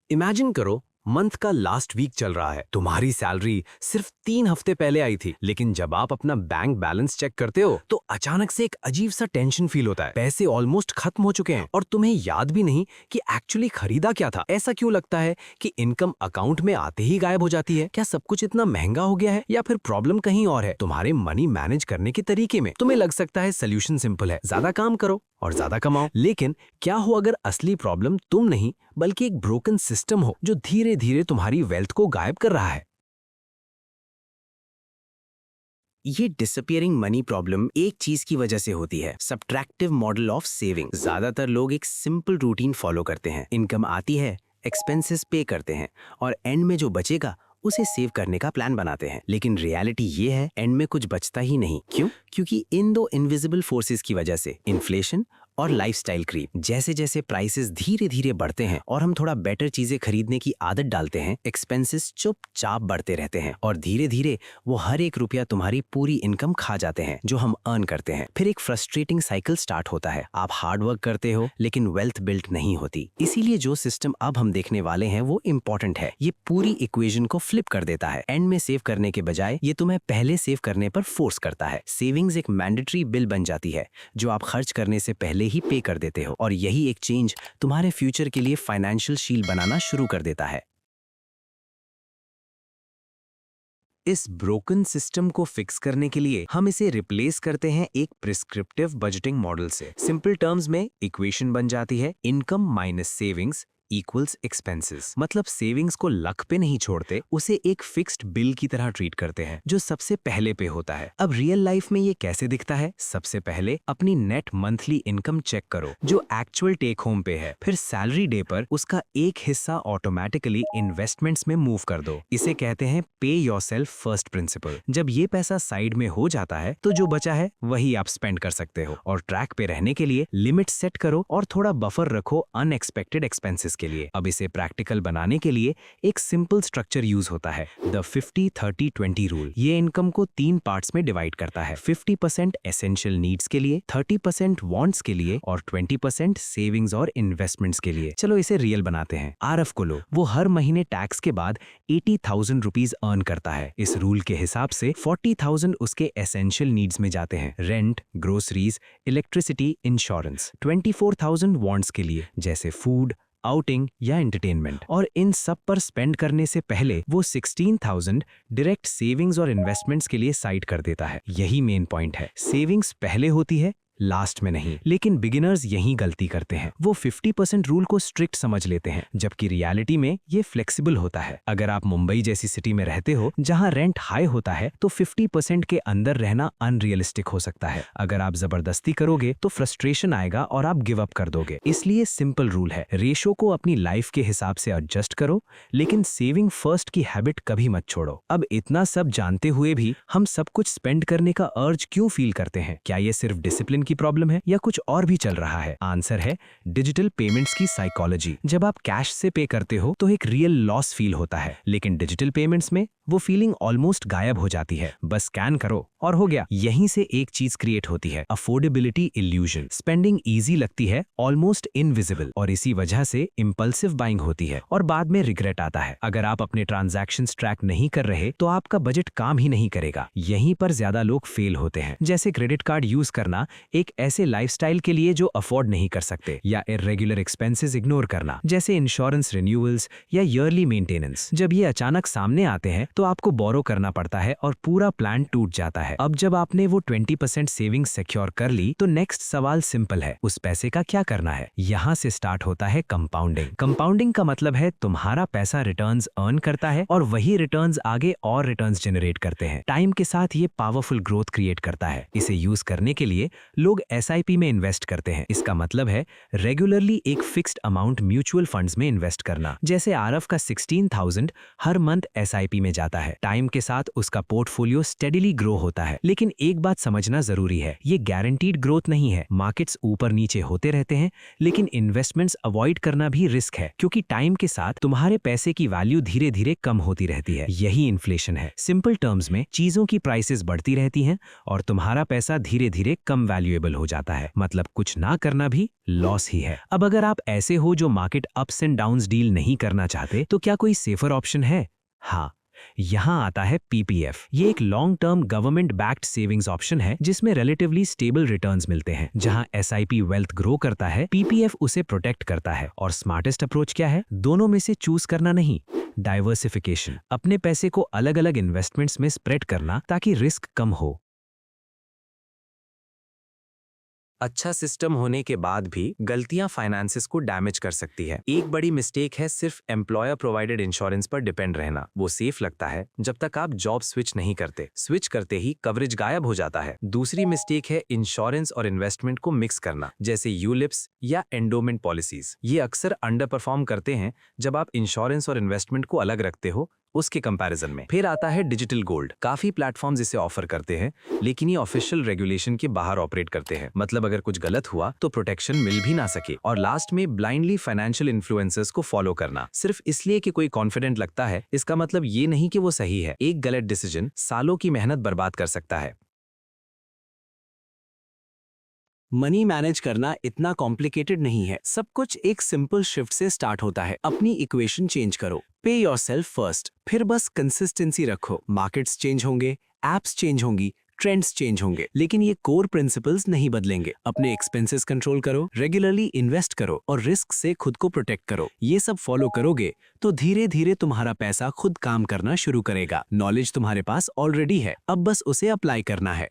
Imagine करो, month का last week चल रहा है, तुम्हारी सैलरी सिर्फ 3 हफ्ते पहले आई थी, लेकिन जब आप अपना बैंक बैलेंस चेक करते हो तो अचानक से एक अजीब सा टेंशन फील होता है। पैसे ऑलमोस्ट खत्म हो चुके हैं और तुम्हें याद भी नहीं कि एक्चुअली खरीदा क्या था। ऐसा क्यों लगता है कि इनकम अकाउंट में आते ही गायब हो जाती है? क्या सब कुछ इतना महंगा हो गया है या फिर प्रॉब्लम कहीं और है? तुम्हारे मनी मैनेज करने के तरीके में। तुम्हें लग सकता है सोल्यूशन सिंपल है, ज्यादा काम करो और ज्यादा कमाओ। लेकिन क्या हो अगर असली प्रॉब्लम तुम नहीं बल्कि एक ब्रोकन सिस्टम हो जो धीरे धीरे तुम्हारी वेल्थ को गायब कर रहा है? ये डिसअपियरिंग मनी प्रॉब्लम एक चीज की वजह से होती है, सब्ट्रैक्टिव मॉडल ऑफ सेविंग। ज्यादातर लोग एक सिंपल रूटीन फॉलो करते हैं। इनकम आती है, एक्सपेंसेस पे करते हैं और एंड में जो बचेगा उसे सेव करने का प्लान बनाते हैं। लेकिन रियलिटी ये है, एंड में कुछ बचता ही नहीं। क्यों? क्योंकि इन दो इनविजिबल फोर्सेस की वजह से, इन्फ्लेशन और लाइफस्टाइल क्रीप, जैसे जैसे प्राइसेस धीरे धीरे बढ़ते हैं और हम थोड़ा बेटर चीजें खरीदने की आदत डालते हैं, एक्सपेंसेस चुपचाप बढ़ते रहते हैं और धीरे धीरे वो हर एक रुपया तुम्हारी पूरी इनकम खा जाते हैं जो हम अर्न करते हैं। फिर एक फ्रस्ट्रेटिंग साइकिल स्टार्ट होता है। आप हार्ड वर्क करते हो लेकिन वेल्थ बिल्ड नहीं होती। इसीलिए जो सिस्टम अब हम देखने वाले हैं वो इम्पोर्टेंट है। ये पूरी इक्वेशन को फ्लिप कर देता है। एंड में सेव करने के बजाय ये तुम्हें पहले सेव करने पर फोर्स करता है। सेविंग्स एक मैंडेटरी बिल बन जाती है जो आप खर्च करने से पहले ही पे कर देते हो और यही एक चेंज तुम्हारे फ्यूचर के लिए फाइनेंशियल शील्ड बनाना शुरू कर देता है। इस ब्रोकन सिस्टम को फिक्स करने के लिए हम इसे रिप्लेस करते हैं एक प्रिस्क्रिप्टिव बजटिंग मॉडल से। सिंपल टर्म्स में इक्वेशन बन जाती है income minus savings equals expenses. मतलब सेविंग्स को लक पे नहीं छोड़ते, उसे एक फिक्स्ड बिल की तरह ट्रीट करते हैं जो सबसे पहले पे होता है। अब रियल लाइफ में ये कैसे दिखता है? सबसे पहले अपनी नेट मंथली इनकम चेक करो जो एक्चुअल टेक होम पे है। फिर सैलरी डे पर उसका एक हिस्सा ऑटोमेटिकली इन्वेस्टमेंट्स में मूव कर दो। इसे कहते हैं पे योरसेल्फ फर्स्ट प्रिंसिपल। जब ये पैसा साइड में हो जाता है तो जो बचा है वही आप स्पेंड कर सकते हो। और ट्रैक पे रहने के लिए लिमिट सेट करो और थोड़ा बफर रखो अनएक्सपेक्टेड एक्सपेंसेस के लिए। अब इसे प्रैक्टिकल बनाने के लिए एक सिंपल स्ट्रक्चर यूज होता है, द 50-30-20 रूल। ये इनकम को 3 पार्ट्स में डिवाइड करता है, 50% एसेंशियल नीड्स के लिए, 30% वांट्स के लिए और 20% सेविंग्स और इन्वेस्टमेंट्स के लिए। चलो इसे रियल बनाते हैं। आरएफ को लो, वो हर महीने टैक्स के बाद 80,000 रुपीज अर्न करता है। इस रूल के हिसाब से 40,000 उसके एसेंशियल नीड्स में जाते हैं, rent, groceries, electricity, insurance. 24,000 wants के लिए जैसे फूड, आउटिंग या एंटरटेनमेंट। और इन सब पर स्पेंड करने से पहले वो 16,000 डायरेक्ट सेविंग्स और इन्वेस्टमेंट्स के लिए साइड कर देता है। यही मेन पॉइंट है, सेविंग्स पहले होती है, लास्ट में नहीं। लेकिन बिगिनर्स यही गलती करते हैं, वो 50% रूल को स्ट्रिक्ट समझ लेते हैं, जबकि रियलिटी में ये फ्लेक्सिबल होता है। अगर आप मुंबई जैसी सिटी में रहते हो जहां रेंट हाई होता है तो 50% के अंदर रहना अनरियलिस्टिक हो सकता है। अगर आप जबरदस्ती करोगे तो फ्रस्ट्रेशन आएगा और आप गिव अप कर दोगे। इसलिए सिंपल रूल है, रेशो को अपनी लाइफ के हिसाब से एडजस्ट करो, लेकिन सेविंग फर्स्ट की हैबिट कभी मत छोड़ो। अब इतना सब जानते हुए भी हम सब कुछ स्पेंड करने का अर्ज क्यों फील करते हैं? क्या ये सिर्फ डिसिप्लिन की प्रॉब्लम है या कुछ और भी चल रहा है? आंसर है डिजिटल पेमेंट्स की साइकोलॉजी। जब आप कैश से पे करते हो तो एक रियल लॉस फील होता है, लेकिन डिजिटल पेमेंट्स में वो फीलिंग ऑलमोस्ट गायब हो जाती है। बस स्कैन करो और हो गया। यहीं से एक चीज क्रिएट होती है, अफोर्डेबिलिटी इल्यूजन। स्पेंडिंग इजी लगती है, ऑलमोस्ट इनविजिबल, और इसी वजह से इंपल्सिव बाइंग होती है और बाद में रिग्रेट आता है। अगर आप अपने ट्रांजैक्शंस ट्रैक नहीं कर रहे तो आपका बजट काम ही नहीं करेगा। यहीं पर ज्यादा लोग फेल होते हैं। जैसे क्रेडिट कार्ड यूज करना एक ऐसे लाइफस्टाइल के लिए जो अफोर्ड नहीं कर सकते, या इर्रेगुलर एक्सपेंसेस इग्नोर करना जैसे इंश्योरेंस रिन्यूअल्स या ईयरली मेंटेनेंस। जब ये अचानक सामने आते हैं तो आपको बोरो करना पड़ता है और पूरा प्लान टूट जाता है। अब जब आपने वो 20% सेविंग सिक्योर कर ली तो नेक्स्ट सवाल सिंपल है, उस पैसे का क्या करना है? यहाँ से स्टार्ट होता है कंपाउंडिंग। कंपाउंडिंग का मतलब है तुम्हारा पैसा रिटर्न्स अर्न करता है और वही रिटर्न्स आगे और रिटर्न्स जनरेट करते हैं। टाइम के साथ ये पावरफुल ग्रोथ क्रिएट करता है। इसे यूज करने के लिए लोग एसआईपी में इन्वेस्ट करते हैं। इसका मतलब है रेगुलरली एक फिक्स्ड अमाउंट म्यूचुअल फंड्स में इन्वेस्ट करना। जैसे आरएफ का 16,000 हर मंथ एसआईपी में जाता जाता है। टाइम के साथ उसका पोर्टफोलियो स्टेडिली ग्रो होता है। लेकिन एक बात समझना जरूरी है, ये गारंटीड ग्रोथ नहीं है। मार्केट्स ऊपर नीचे होते रहते हैं, लेकिन इन्वेस्टमेंट्स अवॉइड करना भी रिस्क है, क्योंकि टाइम के साथ तुम्हारे पैसे की वैल्यू धीरे धीरे कम होती रहती है। यही इन्फ्लेशन है। सिंपल टर्म्स में चीजों की प्राइसेस बढ़ती रहती हैं और तुम्हारा पैसा धीरे धीरे कम वैल्यूएबल हो जाता है। मतलब कुछ ना करना भी लॉस ही है। अब अगर आप ऐसे हो जो market ups and downs deal नहीं करना चाहते, तो क्या कोई सेफर ऑप्शन है? हाँ, यहां आता है पीपीएफ। ये एक long term government backed savings option है, जिसमें रिलेटिवली स्टेबल रिटर्न्स मिलते हैं। जहां एसआईपी वेल्थ ग्रो करता है, पीपीएफ उसे प्रोटेक्ट करता है। और स्मार्टेस्ट अप्रोच क्या है? दोनों में से चूज करना नहीं, डाइवर्सिफिकेशन। अपने पैसे को अलग अलग इन्वेस्टमेंट्स में स्प्रेड करना, ताकि रिस्क कम हो। अच्छा सिस्टम होने के बाद भी गलतियां फाइनेंसेस को डैमेज कर सकती है। एक बड़ी मिस्टेक है सिर्फ एम्प्लॉयर प्रोवाइडेड इंश्योरेंस पर डिपेंड रहना। वो सेफ लगता है जब तक आप जॉब स्विच नहीं करते। स्विच करते ही कवरेज गायब हो जाता है। दूसरी मिस्टेक है इंश्योरेंस और इन्वेस्टमेंट को मिक्स करना, जैसे यूलिप्स या एंडोमेंट पॉलिसीज। ये अक्सर अंडर परफॉर्म करते हैं जब आप इंश्योरेंस और इन्वेस्टमेंट को अलग रखते हो उसके कंपैरिजन में। फिर आता है डिजिटल गोल्ड। काफी प्लेटफॉर्म्स इसे ऑफर करते हैं, लेकिन ये ऑफिशियल रेगुलेशन के बाहर ऑपरेट करते हैं। मतलब अगर कुछ गलत हुआ तो प्रोटेक्शन मिल भी ना सके। और लास्ट में ब्लाइंडली फाइनेंशियल इन्फ्लुएंसर्स को फॉलो करना, सिर्फ इसलिए कि कोई कॉन्फिडेंट लगता है, इसका मतलब ये नहीं कि वो सही है। एक गलत डिसीजन सालों की मेहनत बर्बाद कर सकता है। मनी मैनेज करना इतना कॉम्प्लिकेटेड नहीं है। सब कुछ एक सिंपल शिफ्ट से स्टार्ट होता है। अपनी इक्वेशन चेंज करो, पे योरसेल्फ फर्स्ट, फिर बस कंसिस्टेंसी रखो। मार्केट्स चेंज होंगे, एप्स चेंज होंगी, ट्रेंड्स चेंज होंगे, लेकिन ये कोर प्रिंसिपल्स नहीं बदलेंगे। अपने एक्सपेंसेस कंट्रोल करो, रेगुलरली इन्वेस्ट करो और रिस्क से खुद को प्रोटेक्ट करो। ये सब फॉलो करोगे तो धीरे धीरे तुम्हारा पैसा खुद काम करना शुरू करेगा। नॉलेज तुम्हारे पास ऑलरेडी है, अब बस उसे अप्लाई करना है।